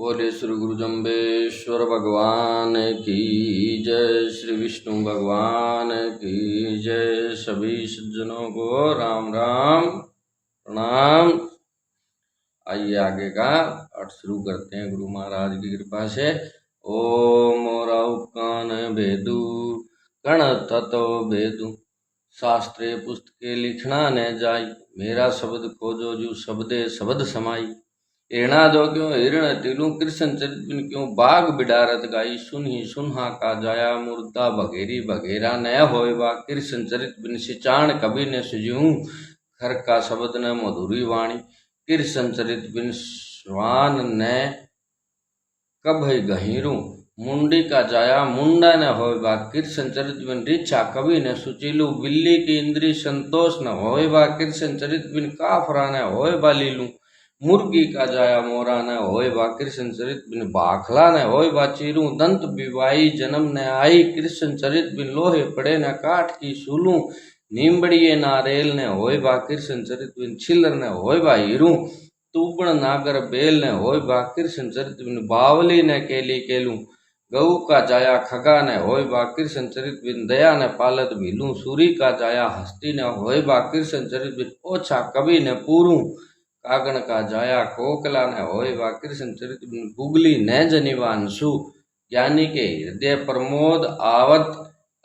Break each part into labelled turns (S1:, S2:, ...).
S1: बोले श्री गुरु जम्बेश्वर भगवान की जय, श्री विष्णु भगवान की जय। सभी सज्जनों को राम राम प्रणाम। आइए आगे का पाठ शुरू करते हैं गुरु महाराज की कृपा से। ओम मोरा उपकान भेदु कण तत्व भेदु, शास्त्रे पुस्तके लिखना न जाई, मेरा शब्द खोजो जू शब्दे शब्द समाई। एणा दो क्यों हिरण तिलू, कृष्ण चरित बिन क्यों बाग बिडारत गाई। सुन ही सुनहा का जाया, मुर्दा बघेरी बघेरा न होय बा। कृष्ण चरित बिन सिचाण कभी न सुजूं, खर का शब्द न मधुरी वाणी। कृष्ण चरित बिन स्वान न कभय गहीरू, मुंडी का जाया मुंडा न होय बा। कृष्ण चरित बिन रिच्छा कभी न सुचीलू, बिल्ली की इंद्री संतोष न होय बा। कृष्ण चरित बिन काफरा न होय बा लीलू, मुर्गी का जाया मोरा न होय बा। कृष्ण चरित बिन बाखला न होय बा चीरू, दंत विवाई जन्म न आई। कृष्ण चरित बिन लोहे पड़े न काठ की सूलू, नीमबड़िए नारेल न होय बा। कृष्ण चरित बिन छिल्लर न होय बा हीरू, तूबण नागर बेल न होय बा। कृष्ण चरित बिन बावली न केली केलू, गऊ का जाया खगा न होय बा। कृष्ण चरित बिन दया न पालत भीलू, सूरी का जाया हस्ती न होय बा। कृष्ण चरित बिन ओछा कभी न पूरू, कागण का जाया कोकला न होय बा। कृष्ण चरित बिन गुगली न जनिवांसु, ज्ञानी के हृदय प्रमोद आवत,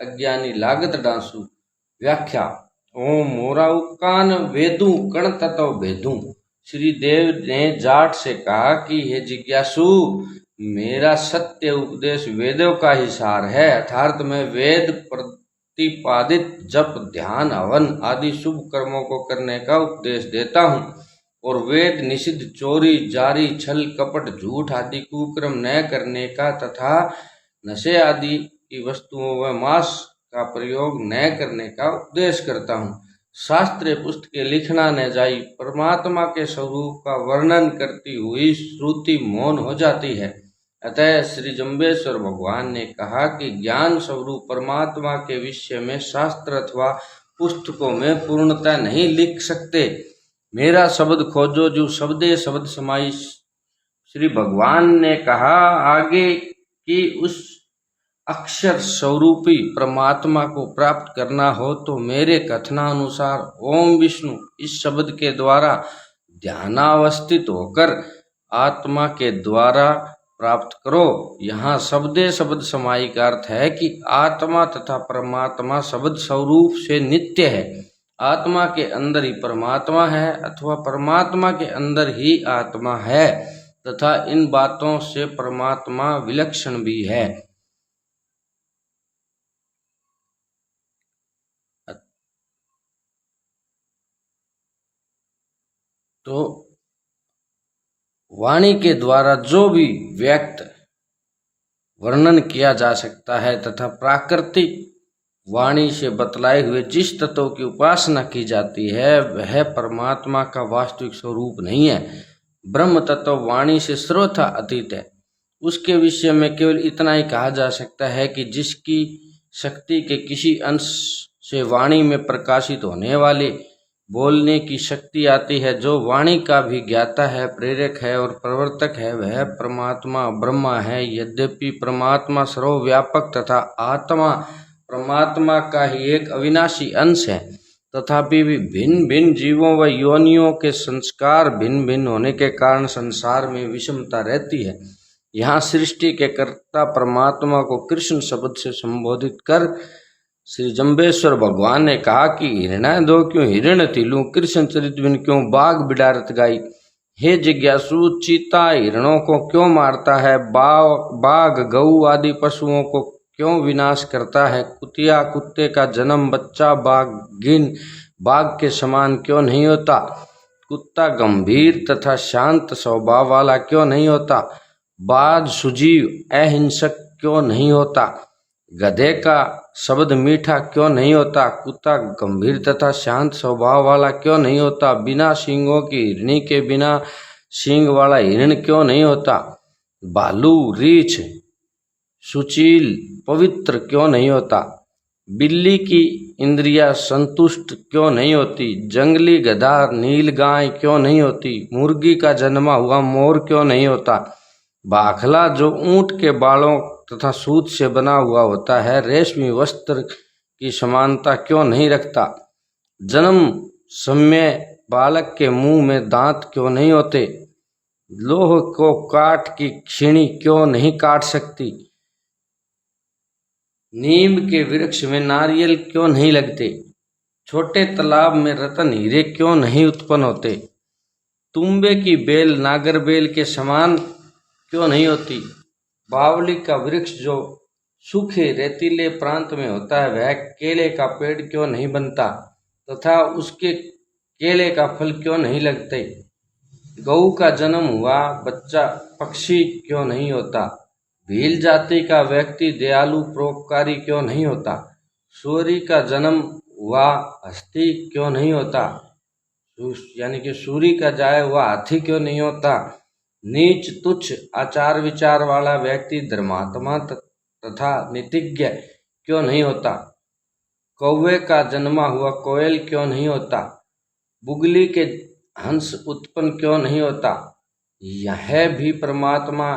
S1: अज्ञानी लागत डांसु। व्याख्या। ओम मोरा उपकान वेदू कण तत्व भेदू। श्री देव ने जाट से कहा कि हे जिज्ञासु, मेरा सत्य उपदेश वेदों का ही सार है। अर्थात मैं वेद प्रतिपादित जप ध्यान हवन आदि शुभ कर्मों को करने का उपदेश देता हूँ, और वेद निषिद्ध चोरी जारी छल कपट झूठ आदि कुकर्म न करने का तथा नशे आदि की वस्तुओं व मांस का प्रयोग न करने का उपदेश करता हूँ। शास्त्रीय पुस्तकें लिखना न जाई, परमात्मा के स्वरूप का वर्णन करती हुई श्रुति मौन हो जाती है। अतः श्री जम्बेश्वर भगवान ने कहा कि ज्ञान स्वरूप परमात्मा के विषय में शास्त्र अथवा पुस्तकों में पूर्णता नहीं लिख सकते। मेरा शब्द खोजो जो शब्दे शब्द समाई। श्री भगवान ने कहा आगे कि उस अक्षर स्वरूपी परमात्मा को प्राप्त करना हो तो मेरे कथनानुसार ओम विष्णु इस शब्द के द्वारा ध्यानावस्थित होकर आत्मा के द्वारा प्राप्त करो। यहाँ शब्दे शब्द समाई का अर्थ है कि आत्मा तथा परमात्मा शब्द स्वरूप से नित्य है। आत्मा के अंदर ही परमात्मा है अथवा परमात्मा के अंदर ही आत्मा है, तथा इन बातों से परमात्मा विलक्षण भी है। तो वाणी के द्वारा जो भी व्यक्त वर्णन किया जा सकता है तथा प्राकृतिक वाणी से बतलाए हुए जिस तत्व की उपासना की जाती है वह परमात्मा का वास्तविक स्वरूप नहीं है। ब्रह्म तत्व वाणी से सर्वथा अतीत है। उसके विषय में केवल इतना ही कहा जा सकता है कि जिसकी शक्ति के किसी अंश से वाणी में प्रकाशित होने वाले बोलने की शक्ति आती है, जो वाणी का भी ज्ञाता है, प्रेरक है और प्रवर्तक है, वह परमात्मा ब्रह्मा है। यद्यपि परमात्मा सर्वव्यापक तथा आत्मा परमात्मा का ही एक अविनाशी अंश है, तथापि भी भिन्न भिन्न जीवों व योनियों के संस्कार भिन्न भिन्न होने के कारण संसार में विषमता रहती है। यहाँ सृष्टि के कर्ता परमात्मा को कृष्ण शब्द से संबोधित कर श्री जम्बेश्वर भगवान ने कहा कि हिरणा दो क्यों हिरण तिलू, कृष्ण चरित बिन क्यों बाग बिडारत गाई। हे जिज्ञासु, चीता हिरणों को क्यों मारता है, बाघ गऊ आदि पशुओं को क्यों विनाश करता है, कुतिया कुत्ते का जन्म बच्चा बाघ के समान क्यों नहीं होता, कुत्ता गंभीर तथा शांत स्वभाव वाला क्यों नहीं होता, बाज सुजीव अहिंसक क्यों नहीं होता, गधे का शब्द मीठा क्यों नहीं होता, कुत्ता गंभीर तथा शांत स्वभाव वाला क्यों नहीं होता, बिना सींगों की हिरणी के बिना सींग वाला हिरण क्यों नहीं होता, भालू रीछ सुशील पवित्र क्यों नहीं होता, बिल्ली की इंद्रियां संतुष्ट क्यों नहीं होती, जंगली गधा नील गाय क्यों नहीं होती, मुर्गी का जन्मा हुआ मोर क्यों नहीं होता, बाखला जो ऊंट के बालों तथा सूत से बना हुआ होता है, रेशमी वस्त्र की समानता क्यों नहीं रखता? जन्म समय बालक के मुंह में दांत क्यों नहीं होते? लोह को काट की छीणी क्यों नहीं काट सकती? नीम के वृक्ष में नारियल क्यों नहीं लगते? छोटे तालाब में रतन हीरे क्यों नहीं उत्पन्न होते? तुम्बे की बेल नागरबेल के समान क्यों नहीं होती? बावली का वृक्ष जो सूखे रेतीले प्रांत में होता है, वह केले का पेड़ क्यों नहीं बनता तथा उसके केले का फल क्यों नहीं लगते? गऊ का जन्म हुआ बच्चा पक्षी क्यों नहीं होता? भील जाति का व्यक्ति दयालु परोपकारी क्यों नहीं होता? सूर्य का जन्म हुआ हस्ती क्यों नहीं होता? यानी कि सूर्य का जाया हुआ हाथी क्यों नहीं होता? नीच तुच्छ आचार विचार वाला व्यक्ति धर्मात्मा तथा नीतिज्ञ क्यों नहीं होता? कौवे का जन्मा हुआ कोयल क्यों नहीं होता? बुगली के हंस उत्पन्न क्यों नहीं होता? यह भी परमात्मा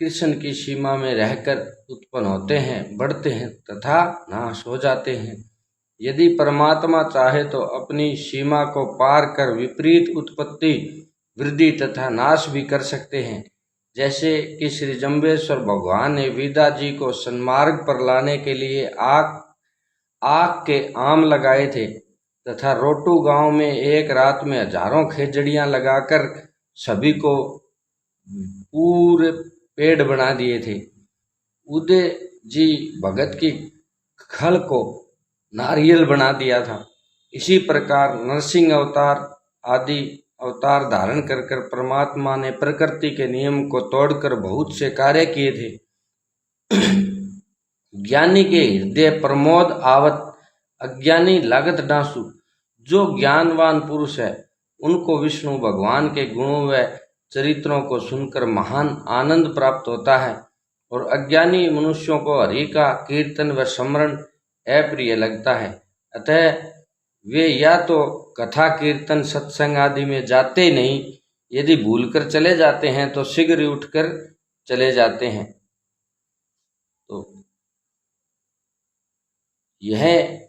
S1: कृष्ण की सीमा में रहकर उत्पन्न होते हैं, बढ़ते हैं तथा नाश हो जाते हैं। यदि परमात्मा चाहे तो अपनी सीमा को पार कर विपरीत उत्पत्ति, वृद्धि तथा नाश भी कर सकते हैं। जैसे कि श्री जम्बेश्वर भगवान ने विदा जी को सन्मार्ग पर लाने के लिए आग के आम लगाए थे तथा रोटू गांव में एक रात में हजारों खेजड़ियां लगाकर सभी को पूरे पेड़ बना दिए थे। उदय जी भगत की खल को नारियल बना दिया था। इसी प्रकार नरसिंह अवतार आदि अवतार धारण कर कर परमात्मा ने प्रकृति के नियम को तोड़कर बहुत से कार्य किए थे। ज्ञानी के हृदय प्रमोद आवत, अज्ञानी लागत डांसू। जो ज्ञानवान पुरुष है उनको विष्णु भगवान के गुणों व चरित्रों को सुनकर महान आनंद प्राप्त होता है और अज्ञानी मनुष्यों को हरि का कीर्तन व स्मरण अप्रिय लगता है। अतः वे या तो कथा कीर्तन सत्संग आदि में जाते नहीं, यदि भूलकर चले जाते हैं तो शीघ्र उठकर चले जाते हैं। तो यह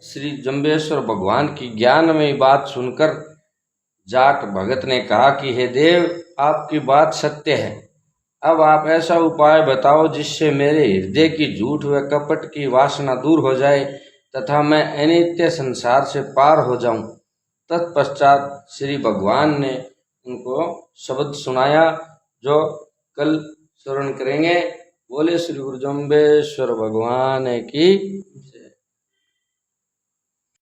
S1: श्री जम्बेश्वर भगवान की ज्ञानमयी बात सुनकर जाट भगत ने कहा कि हे देव, आपकी बात सत्य है। अब आप ऐसा उपाय बताओ जिससे मेरे हृदय की झूठ व कपट की वासना दूर हो जाए तथा मैं अनित्य संसार से पार हो जाऊं। तत्पश्चात श्री भगवान ने उनको शब्द सुनाया जो कल श्रवण करेंगे। बोले श्री गुरु जम्बेश्वर भगवान की